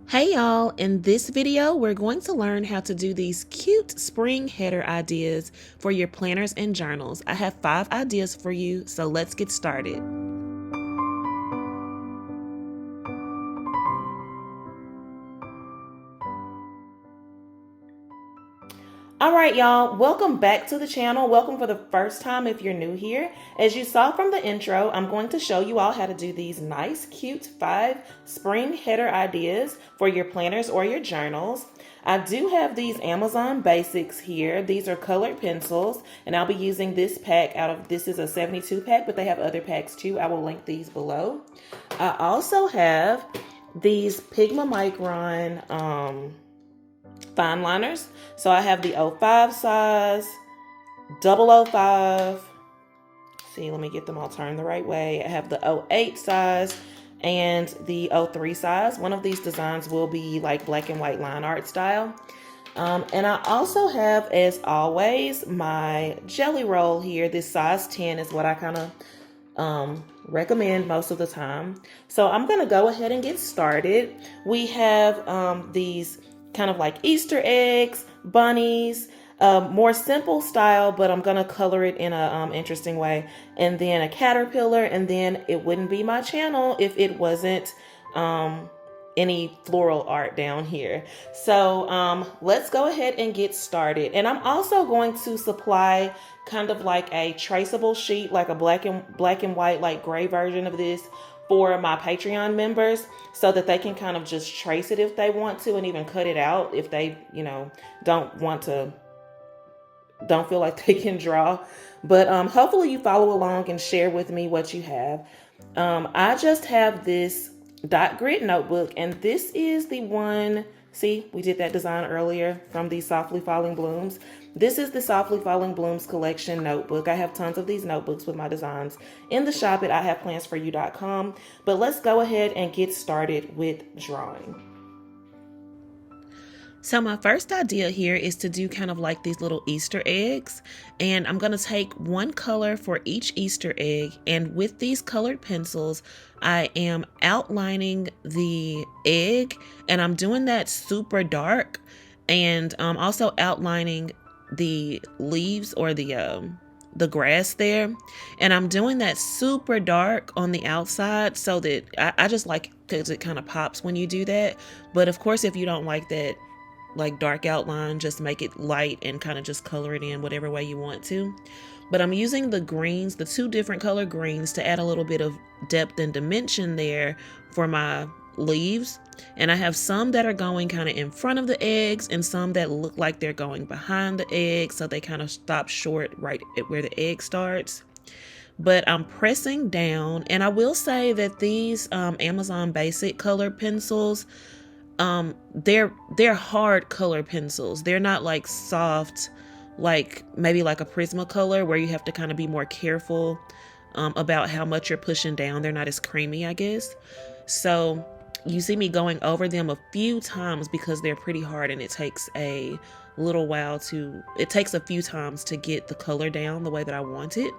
Hey y'all, in this video we're going to learn how to do these cute spring header ideas for your planners and journals. I have 5 ideas for you, so let's get started. All right, y'all, welcome back to the channel. Welcome for the first time if you're new here. As you saw from the intro, I'm going to show you all how to do these nice, cute 5 spring header ideas for your planners or your journals. I do have these Amazon basics here. These are colored pencils, and I'll be using this pack this is a 72 pack, but they have other packs too. I will link these below. I also have these Pigma Micron, fine liners. So I have the 05 size, 005. See, let me get them all turned the right way. I have the 08 size and the 03 size. One of these designs will be like black and white line art style. And I also have, as always, my jelly roll here. This size 10 is what I kind of recommend most of the time. So I'm going to go ahead and get started. We have these kind of like Easter eggs, bunnies, more simple style, but I'm gonna color it in a interesting way. And then a caterpillar, and then it wouldn't be my channel if it wasn't any floral art down here. So let's go ahead and get started. And I'm also going to supply kind of like a traceable sheet, like a black and white, like gray version of this for my Patreon members, so that they can kind of just trace it if they want to, and even cut it out if they, don't feel like they can draw. But hopefully you follow along and share with me what you have. I just have this dot grid notebook, and this is the one, see, we did that design earlier from the Softly Falling Blooms. This is the Softly Falling Blooms collection notebook. I have tons of these notebooks with my designs in the shop at IHavePlansForYou.com. But let's go ahead and get started with drawing. So my first idea here is to do kind of like these little Easter eggs, and I'm going to take one color for each Easter egg, and with these colored pencils I am outlining the egg, and I'm doing that super dark, and also outlining the leaves or the grass there, and I'm doing that super dark on the outside so that I just like, because it kind of pops when you do that. But of course, if you don't like that like dark outline, just make it light and kind of just color it in whatever way you want to. But I'm using the greens, the 2 different color greens, to add a little bit of depth and dimension there for my leaves. And I have some that are going kind of in front of the eggs, and some that look like they're going behind the eggs, so they kind of stop short right at where the egg starts. But I'm pressing down, and I will say that these Amazon basic color pencils, they're hard color pencils. They're not like soft, like maybe like a Prismacolor where you have to kind of be more careful about how much you're pushing down. They're not as creamy, I guess. So you see me going over them a few times because they're pretty hard, and it takes a few times to get the color down the way that I want it.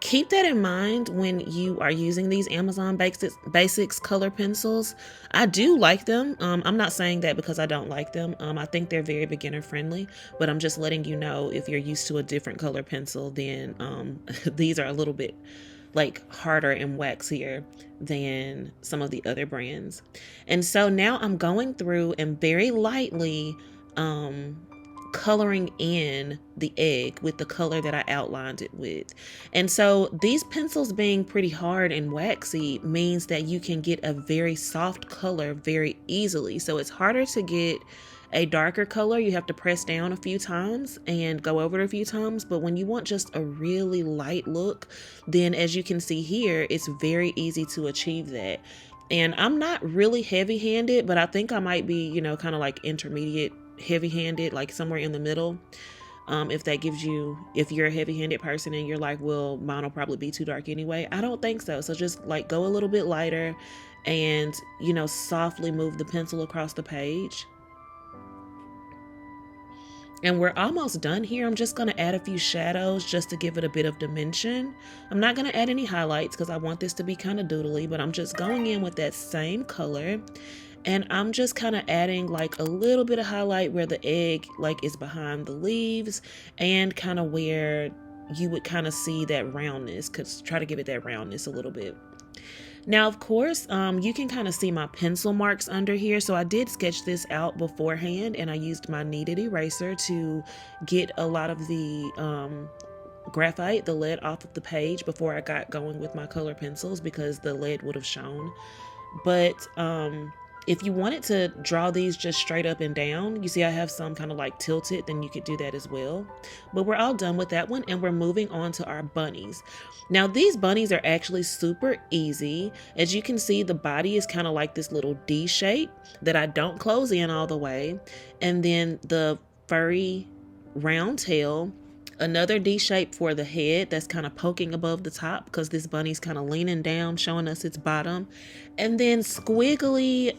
Keep that in mind when you are using these Amazon Basics color pencils. I do like them. I'm not saying that because I don't like them. I think they're very beginner friendly, but I'm just letting you know, if you're used to a different color pencil, then these are a little bit like harder and waxier than some of the other brands. And so now I'm going through and very lightly coloring in the egg with the color that I outlined it with. And so these pencils being pretty hard and waxy means that you can get a very soft color very easily. So it's harder to get a darker color. You have to press down a few times and go over it a few times. But when you want just a really light look, then as you can see here, it's very easy to achieve that. And I'm not really heavy-handed, but I think I might be, kind of like intermediate heavy-handed, like somewhere in the middle. If you're a heavy-handed person and you're like, well, mine will probably be too dark anyway, I don't think so. So just like go a little bit lighter and softly move the pencil across the page. And we're almost done here. I'm just going to add a few shadows just to give it a bit of dimension. I'm not going to add any highlights because I want this to be kind of doodly, but I'm just going in with that same color. And I'm just kind of adding like a little bit of highlight where the egg like is behind the leaves, and kind of where you would kind of see that roundness, because try to give it that roundness a little bit. Now, of course, you can kind of see my pencil marks under here. So I did sketch this out beforehand, and I used my kneaded eraser to get a lot of the graphite, the lead, off of the page before I got going with my color pencils, because the lead would have shown. But if you wanted to draw these just straight up and down, you see I have some kind of like tilted, then you could do that as well. But we're all done with that one, and we're moving on to our bunnies. Now these bunnies are actually super easy. As you can see, the body is kind of like this little D shape that I don't close in all the way. And then the furry round tail, another D shape for the head that's kind of poking above the top, because this bunny's kind of leaning down, showing us its bottom. And then squiggly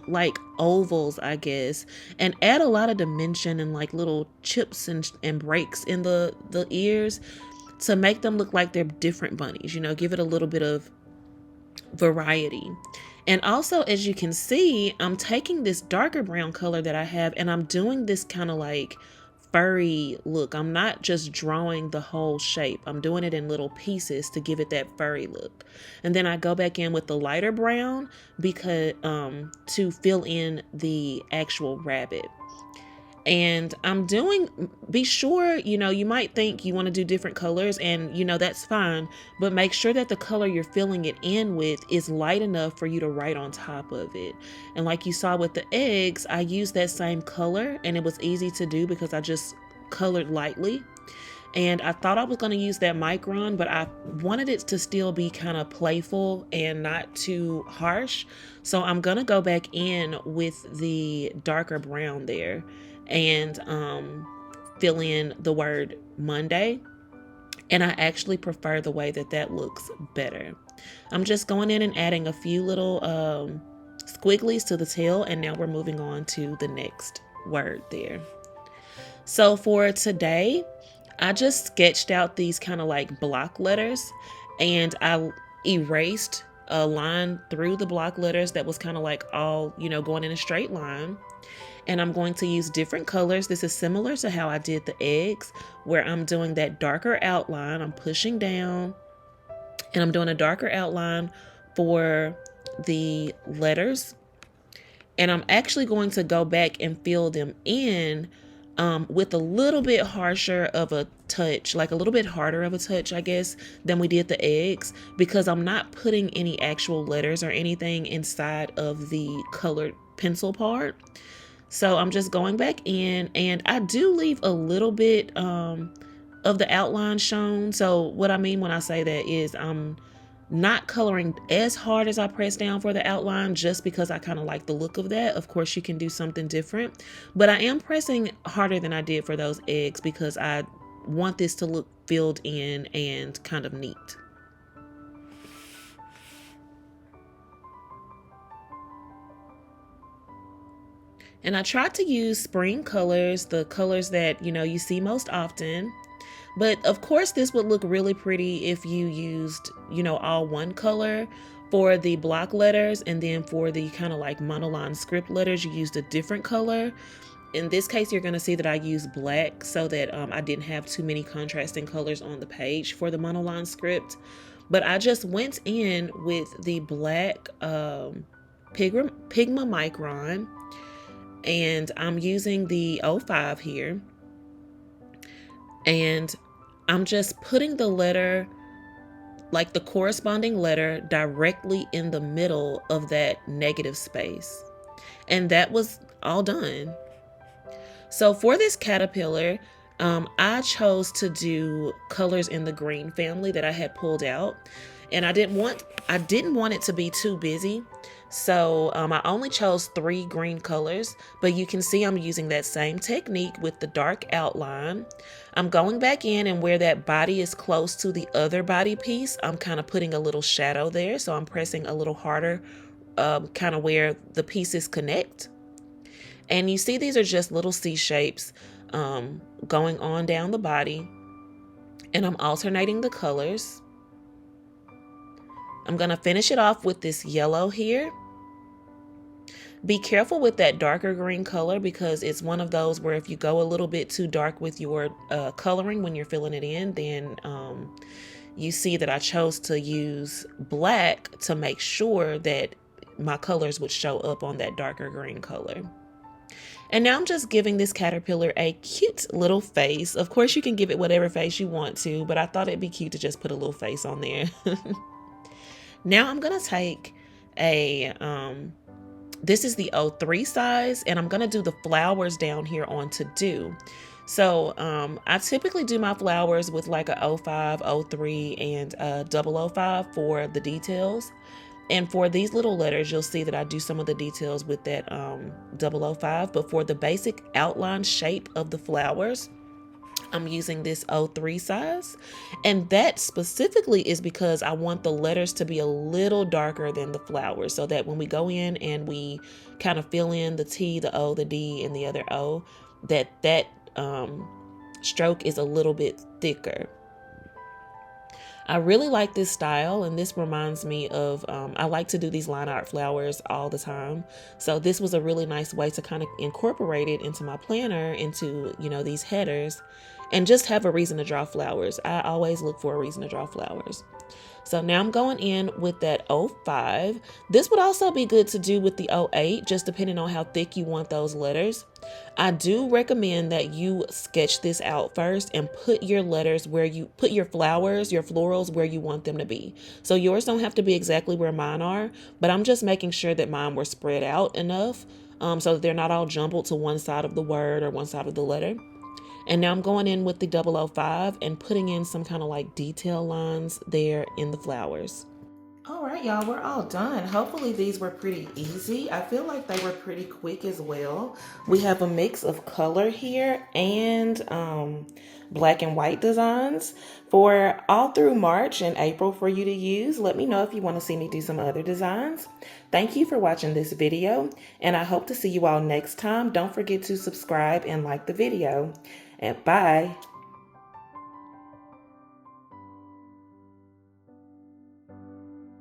like ovals, I guess, and add a lot of dimension and like little chips and breaks in the ears to make them look like they're different bunnies, you know, give it a little bit of variety. And also, as you can see, I'm taking this darker brown color that I have, and I'm doing this kind of like furry look. I'm not just drawing the whole shape. I'm doing it in little pieces to give it that furry look. And then I go back in with the lighter brown because to fill in the actual rabbit. And I'm doing, be sure, you know, you might think you want to do different colors, and you know, that's fine, but make sure that the color you're filling it in with is light enough for you to write on top of it. And like you saw with the eggs, I used that same color, and it was easy to do because I just colored lightly. And I thought I was going to use that micron, but I wanted it to still be kind of playful and not too harsh. So I'm going to go back in with the darker brown there and fill in the word Monday. And I actually prefer the way that that looks better. I'm just going in and adding a few little squigglies to the tail, and now we're moving on to the next word there. So for today, I just sketched out these kind of like block letters, and I erased a line through the block letters that was kind of like all, you know, going in a straight line. And I'm going to use different colors. This is similar to how I did the eggs, where I'm doing that darker outline. I'm pushing down, and I'm doing a darker outline for the letters. And I'm actually going to go back and fill them in with a little bit harsher of a touch, like a little bit harder of a touch, I guess, than we did the eggs, because I'm not putting any actual letters or anything inside of the colored pencil part. So I'm just going back in, and I do leave a little bit of the outline shown. So what I mean when I say that is I'm not coloring as hard as I press down for the outline, just because I kind of like the look of that. Of course, you can do something different, but I am pressing harder than I did for those eggs because I want this to look filled in and kind of neat. And I tried to use spring colors, the colors that, you know, you see most often. But of course, this would look really pretty if you used, you know, all one color for the block letters, and then for the kind of like monoline script letters, you used a different color. In this case, you're going to see that I used black so that I didn't have too many contrasting colors on the page for the monoline script. But I just went in with the black Pigma Micron, and I'm using the 05 here. And I'm just putting the letter, like the corresponding letter, directly in the middle of that negative space. And that was all done. So for this caterpillar, I chose to do colors in the green family that I had pulled out. And I didn't want it to be too busy. So I only chose 3 green colors, but you can see I'm using that same technique with the dark outline. I'm going back in, and where that body is close to the other body piece, I'm kind of putting a little shadow there. So I'm pressing a little harder, kind of where the pieces connect. And you see these are just little C shapes going on down the body. And I'm alternating the colors. I'm going to finish it off with this yellow here. Be careful with that darker green color because it's one of those where if you go a little bit too dark with your coloring when you're filling it in, then you see that I chose to use black to make sure that my colors would show up on that darker green color. And now I'm just giving this caterpillar a cute little face. Of course, you can give it whatever face you want to, but I thought it'd be cute to just put a little face on there. Now I'm gonna take a, this is the 03 size, and I'm gonna do the flowers down here on to do. So I typically do my flowers with like a 05, 03, and a 005 for the details. And for these little letters, you'll see that I do some of the details with that 005. But for the basic outline shape of the flowers, I'm using this 03 size. And that specifically is because I want the letters to be a little darker than the flowers, so that when we go in and we kind of fill in the T, the O, the D, and the other O, that stroke is a little bit thicker. I really like this style, and this reminds me of, I like to do these line art flowers all the time. So this was a really nice way to kind of incorporate it into my planner, into, you know, these headers, and just have a reason to draw flowers. I always look for a reason to draw flowers. So now I'm going in with that 05. This would also be good to do with the 08, just depending on how thick you want those letters. I do recommend that you sketch this out first and put your letters where you put your flowers, your florals where you want them to be. So yours don't have to be exactly where mine are, but I'm just making sure that mine were spread out enough so that they're not all jumbled to one side of the word or one side of the letter. And now I'm going in with the 005 and putting in some kind of like detail lines there in the flowers. All right, y'all, we're all done. Hopefully these were pretty easy. I feel like they were pretty quick as well. We have a mix of color here and black and white designs for all through March and April for you to use. Let me know if you want to see me do some other designs. Thank you for watching this video, and I hope to see you all next time. Don't forget to subscribe and like the video. And bye.